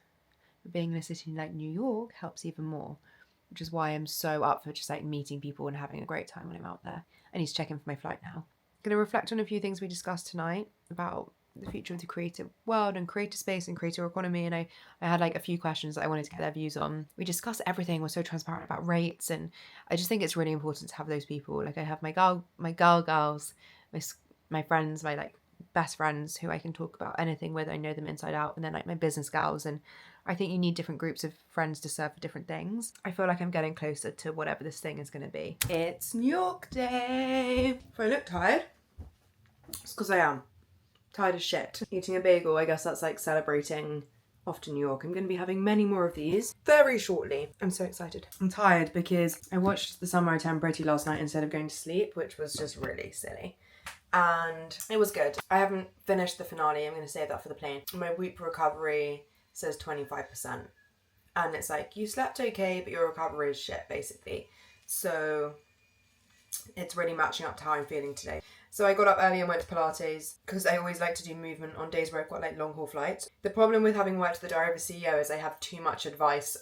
But being in a city like New York helps even more, which is why I'm so up for just like meeting people and having a great time when I'm out there. I need to check in for my flight now. I'm going to reflect on a few things we discussed tonight about the future of the creative world and creator space and creator economy, and I had like a few questions that I wanted to get their views on. We discussed everything, we're so transparent about rates, and I just think it's really important to have those people. Like I have my girls, my friends, my like best friends who I can talk about anything with. I know them inside out, and then like my business gals, and I think you need different groups of friends to serve for different things. I feel like I'm getting closer to whatever this thing is going to be. It's New York Day. If I look tired, it's because I am. Tired as shit. Eating a bagel, I guess that's like celebrating off to New York. I'm going to be having many more of these very shortly. I'm so excited. I'm tired because I watched The Summer I Turned Pretty last night instead of going to sleep, which was just really silly. And it was good. I haven't finished the finale. I'm going to save that for the plane. My Whoop recovery says 25%. And it's like, you slept okay, but your recovery is shit, basically. So it's really matching up to how I'm feeling today. So I got up early and went to Pilates because I always like to do movement on days where I've got like long haul flights. The problem with having worked at the Diary of a CEO is I have too much advice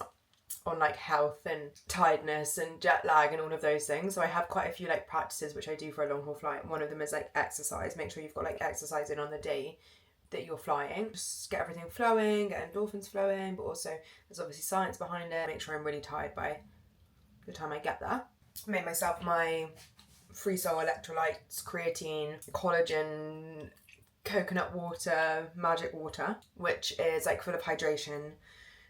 on like health and tiredness and jet lag and all of those things. So I have quite a few like practices which I do for a long haul flight. One of them is like exercise. Make sure you've got like exercise in on the day that you're flying. Just get everything flowing, get endorphins flowing, but also there's obviously science behind it. Make sure I'm really tired by the time I get there. Made myself my Freestyle electrolytes, creatine, collagen, coconut water, magic water, which is like full of hydration,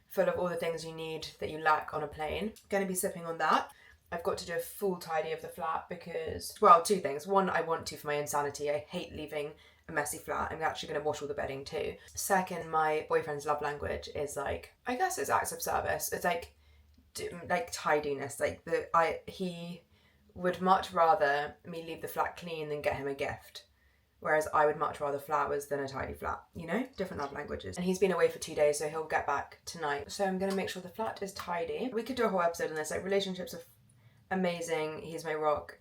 full of all the things you need that you lack on a plane. Going to be sipping on that. I've got to do a full tidy of the flat because, well, 2 things. One, I want to for my insanity. I hate leaving a messy flat. I'm actually going to wash all the bedding too. Second, my boyfriend's love language is like, I guess it's acts of service. It's like tidiness. Like he would much rather me leave the flat clean than get him a gift. Whereas I would much rather flowers than a tidy flat, different love languages. And he's been away for 2 days, so he'll get back tonight. So I'm going to make sure the flat is tidy. We could do a whole episode on this. Like, relationships are amazing. He's my rock.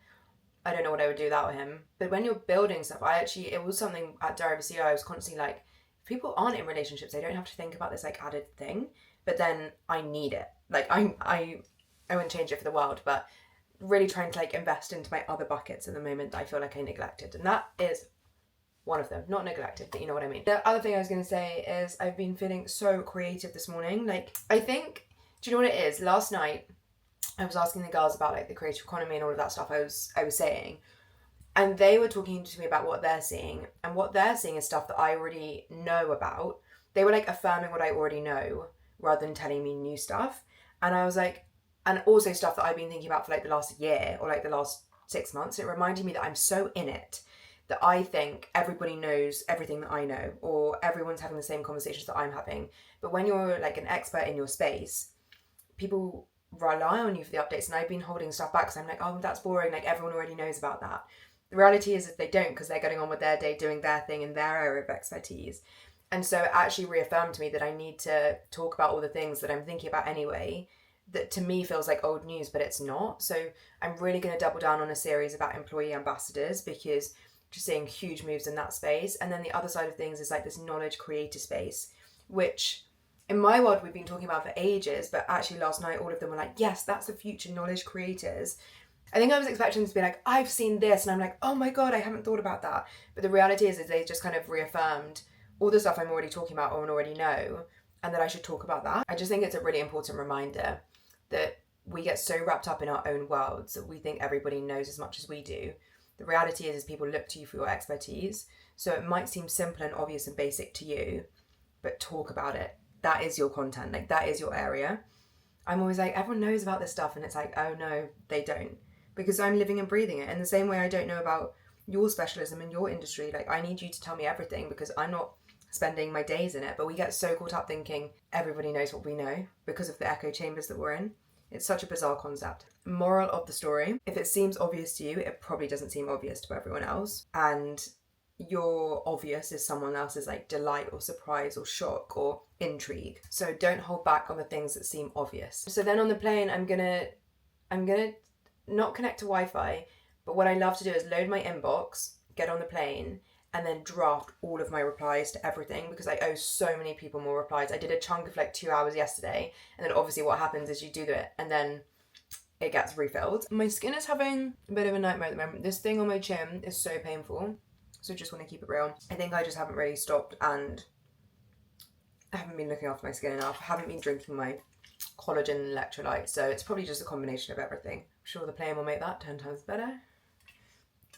I don't know what I would do without him. But when you're building stuff, it was something at Diary of a CEO, I was constantly like, people aren't in relationships, they don't have to think about this like added thing, but then I need it. Like I wouldn't change it for the world, but really trying to like invest into my other buckets at the moment that I feel like I neglected, and that is one of them. Not neglected, but you know what I mean. The other thing I was going to say is I've been feeling so creative this morning. Like, I think, do you know what it is? Last night I was asking the girls about like the creative economy and all of that stuff I was saying, and they were talking to me about what they're seeing, and what they're seeing is stuff that I already know about. They were like affirming what I already know rather than telling me new stuff. And I was like, and also stuff that I've been thinking about for like the last year or like the last 6 months. It reminded me that I'm so in it that I think everybody knows everything that I know, or everyone's having the same conversations that I'm having. But when you're like an expert in your space, people rely on you for the updates, and I've been holding stuff back because I'm like, oh, that's boring, like everyone already knows about that. The reality is that they don't, because they're getting on with their day, doing their thing in their area of expertise. And so it actually reaffirmed to me that I need to talk about all the things that I'm thinking about anyway, that to me feels like old news, but it's not. So I'm really going to double down on a series about employee ambassadors, because just seeing huge moves in that space. And then the other side of things is like this knowledge creator space, which in my world we've been talking about for ages, but actually last night all of them were like, yes, that's the future, knowledge creators. I think I was expecting them to be like, I've seen this, and I'm like, oh my God, I haven't thought about that. But the reality is they just kind of reaffirmed all the stuff I'm already talking about or already know, and that I should talk about that. I just think it's a really important reminder that we get so wrapped up in our own worlds that we think everybody knows as much as we do. The reality is people look to you for your expertise. So it might seem simple and obvious and basic to you, but talk about it. That is your content, like that is your area. I'm always like, everyone knows about this stuff, and it's like, oh no, they don't. Because I'm living and breathing it. In the same way I don't know about your specialism in your industry. Like, I need you to tell me everything because I'm not spending my days in it. But we get so caught up thinking everybody knows what we know because of the echo chambers that we're in. It's such a bizarre concept. Moral of the story: if it seems obvious to you, it probably doesn't seem obvious to everyone else. And your obvious is someone else's like delight or surprise or shock or intrigue. So don't hold back on the things that seem obvious. So then on the plane, I'm gonna not connect to Wi-Fi, but what I love to do is load my inbox, get on the plane, and then draft all of my replies to everything, because I owe so many people more replies. I did a chunk of like 2 hours yesterday, and then obviously what happens is you do it and then it gets refilled. My skin is having a bit of a nightmare at the moment. This thing on my chin is so painful, so just want to keep it real. I think I just haven't really stopped, and I haven't been looking after my skin enough. I haven't been drinking my collagen and electrolytes, so it's probably just a combination of everything. I'm sure the plane will make that 10 times better.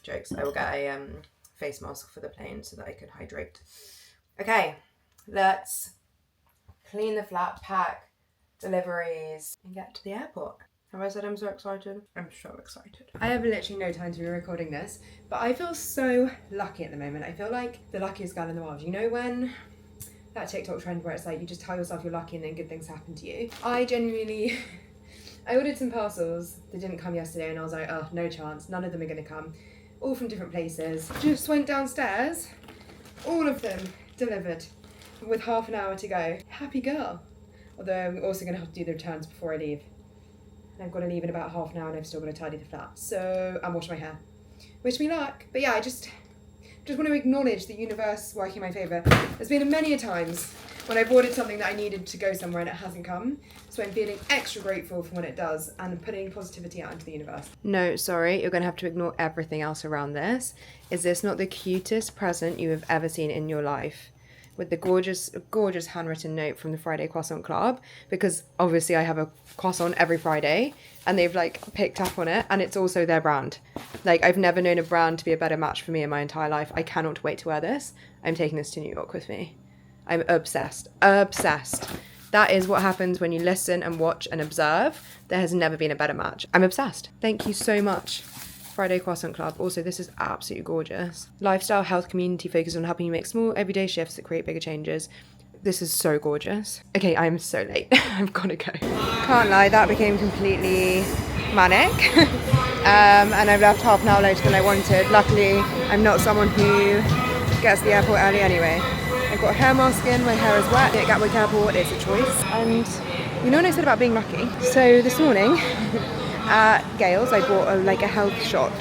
Jokes. I will get a face mask for the plane so that I can hydrate. Okay, let's clean the flat, pack, deliveries, and get to the airport. Have I said I'm so excited? I'm so excited. I have literally no time to be recording this, but I feel so lucky at the moment. I feel like the luckiest girl in the world. You know when that TikTok trend where it's like you just tell yourself you're lucky and then good things happen to you? I genuinely... I ordered some parcels. They didn't come yesterday, and I was like, oh, no chance. None of them are going to come. All from different places. Just went downstairs. All of them delivered with half an hour to go. Happy girl. Although I'm also going to have to do the returns before I leave. And I've got to leave in about half an hour, and I've still got to tidy the flat. So, and wash my hair. Wish me luck. But yeah, I just want to acknowledge the universe working in my favour. There's been many a times when I've ordered something that I needed to go somewhere and it hasn't come. So I'm feeling extra grateful for when it does and putting positivity out into the universe. No, sorry, you're going to have to ignore everything else around this. Is this not the cutest present you have ever seen in your life? With the gorgeous handwritten note from the Friday Croissant Club, because obviously I have a croissant every Friday and they've like picked up on it, and it's also their brand. Like, I've never known a brand to be a better match for me in my entire life. I cannot wait to wear this. I'm taking this to New York with me. I'm obsessed. Obsessed. That is what happens when you listen and watch and observe. There has never been a better match. I'm obsessed. Thank you so much, Friday Croissant Club. Also, this is absolutely gorgeous. Lifestyle health community focused on helping you make small everyday shifts that create bigger changes. This is so gorgeous. Okay, I'm so late. I've got to go. Can't lie, that became completely manic. And I've left half an hour later than I wanted. Luckily, I'm not someone who gets to the airport early anyway. I've got a hair mask in, my hair is wet. At Gatwick Airport, it's a choice. And you know what I said about being lucky? So this morning at Gale's, I bought a health shot,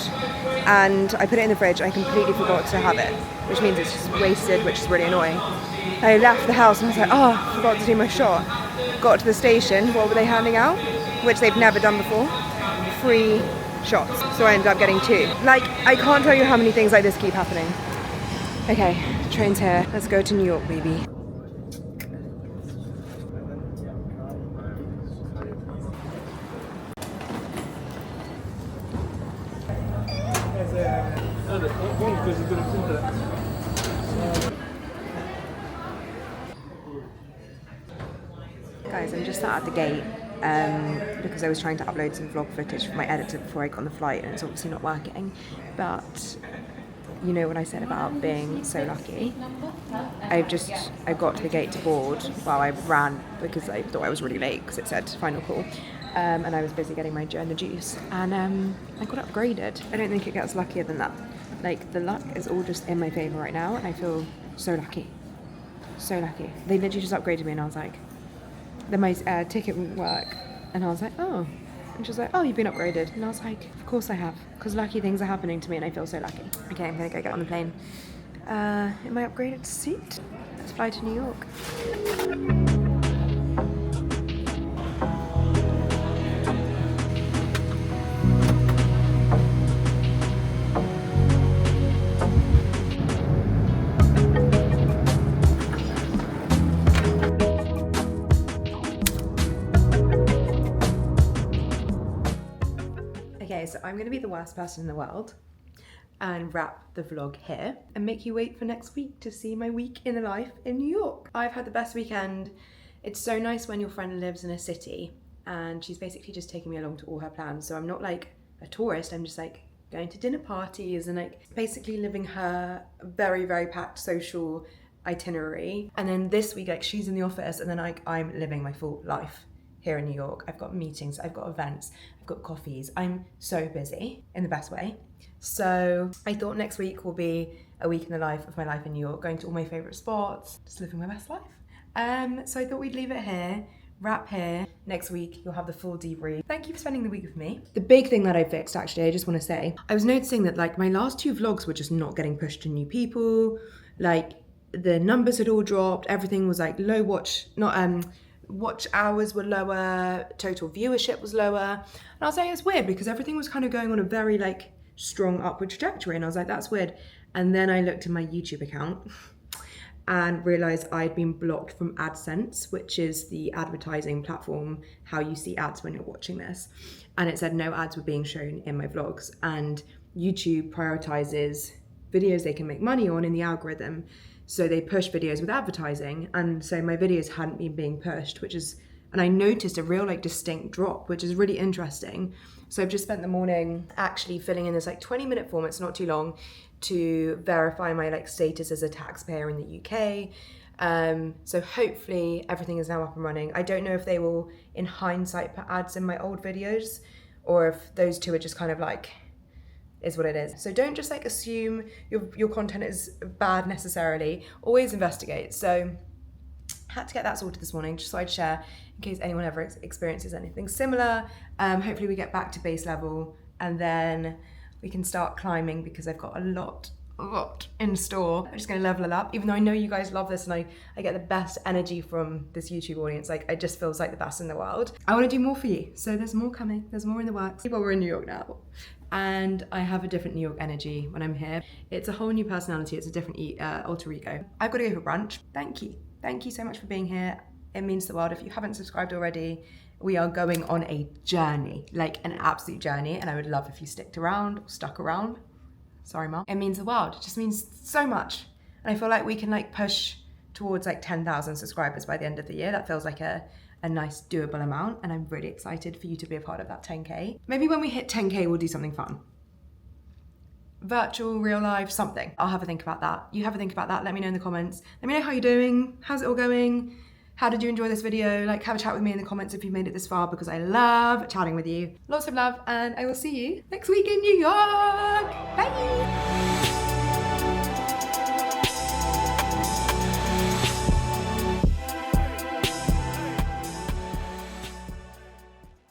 and I put it in the fridge. I completely forgot to have it, which means it's just wasted, which is really annoying. I left the house and I was like, oh, I forgot to do my shot. Got to the station, what were they handing out? Which they've never done before. Free shots. So I ended up getting 2. Like, I can't tell you how many things like this keep happening. Okay, train's here. Let's go to New York, baby. Guys, I'm just sat at the gate because I was trying to upload some vlog footage for my editor before I got on the flight, and it's obviously not working. But you know what I said about being so lucky? I got to the gate to board while I ran because I thought I was really late because it said final call. And I was busy getting my journal juice, and I got upgraded. I don't think it gets luckier than that. Like, the luck is all just in my favour right now, and I feel so lucky. So lucky. They literally just upgraded me, and I was like, then my ticket wouldn't work, and I was like, oh. And she was like, oh, you've been upgraded. And I was like, of course I have, because lucky things are happening to me, and I feel so lucky. Okay, I'm gonna go get on the plane. In my upgraded seat. Let's fly to New York. Okay, so I'm going to be the worst person in the world and wrap the vlog here and make you wait for next week to see my week in the life in New York. I've had the best weekend. It's so nice when your friend lives in a city and she's basically just taking me along to all her plans. So I'm not like a tourist, I'm just like going to dinner parties and like basically living her very, very packed social itinerary. And then this week, like, she's in the office and then like I'm living my full life here in New York. I've got meetings, I've got events, I've got coffees. I'm so busy in the best way. So I thought next week will be a week in the life of my life in New York, going to all my favorite spots, just living my best life. So I thought we'd leave it here, wrap here. Next week, you'll have the full debrief. Thank you for spending the week with me. The big thing that I fixed, actually, I just want to say, I was noticing that like my last 2 vlogs were just not getting pushed to new people. Like the numbers had all dropped. Everything was like low watch hours were lower, total viewership was lower. And I was like, it's weird because everything was kind of going on a very like strong upward trajectory. And I was like, that's weird. And then I looked at my YouTube account and realized I'd been blocked from AdSense, which is the advertising platform, how you see ads when you're watching this. And it said no ads were being shown in my vlogs. And YouTube prioritizes videos they can make money on in the algorithm. So they push videos with advertising, and so my videos hadn't been being pushed, and I noticed a real like distinct drop, which is really interesting. So I've just spent the morning actually filling in this like 20-minute form, it's not too long, to verify my like status as a taxpayer in the UK. So hopefully everything is now up and running. I don't know if they will, in hindsight, put ads in my old videos, or if those 2 are just kind of like, is what it is. So don't just like assume your content is bad necessarily, always investigate. So had to get that sorted this morning just so I'd share in case anyone ever experiences anything similar. Hopefully we get back to base level and then we can start climbing because I've got a lot in store. I'm just gonna level it up, even though I know you guys love this and I get the best energy from this YouTube audience. Like, it just feels like the best in the world. I wanna do more for you. So there's more coming, there's more in the works. Well, we're in New York now. And I have a different New York energy when I'm here. It's a whole new personality, it's a different alter ego. I've got to go for brunch. Thank you so much for being here. It means the world. If you haven't subscribed already, we are going on a journey, like an absolute journey, and I would love if you stuck around. Sorry, Mom. It means the world, it just means so much. And I feel like we can like push towards like 10,000 subscribers by the end of the year. That feels like a nice doable amount, and I'm really excited for you to be a part of that 10K. Maybe when we hit 10K, we'll do something fun. Virtual, real life, something. I'll have a think about that. You have a think about that. Let me know in the comments. Let me know how you're doing. How's it all going? How did you enjoy this video? Like, have a chat with me in the comments if you've made it this far, because I love chatting with you. Lots of love, and I will see you next week in New York. Bye.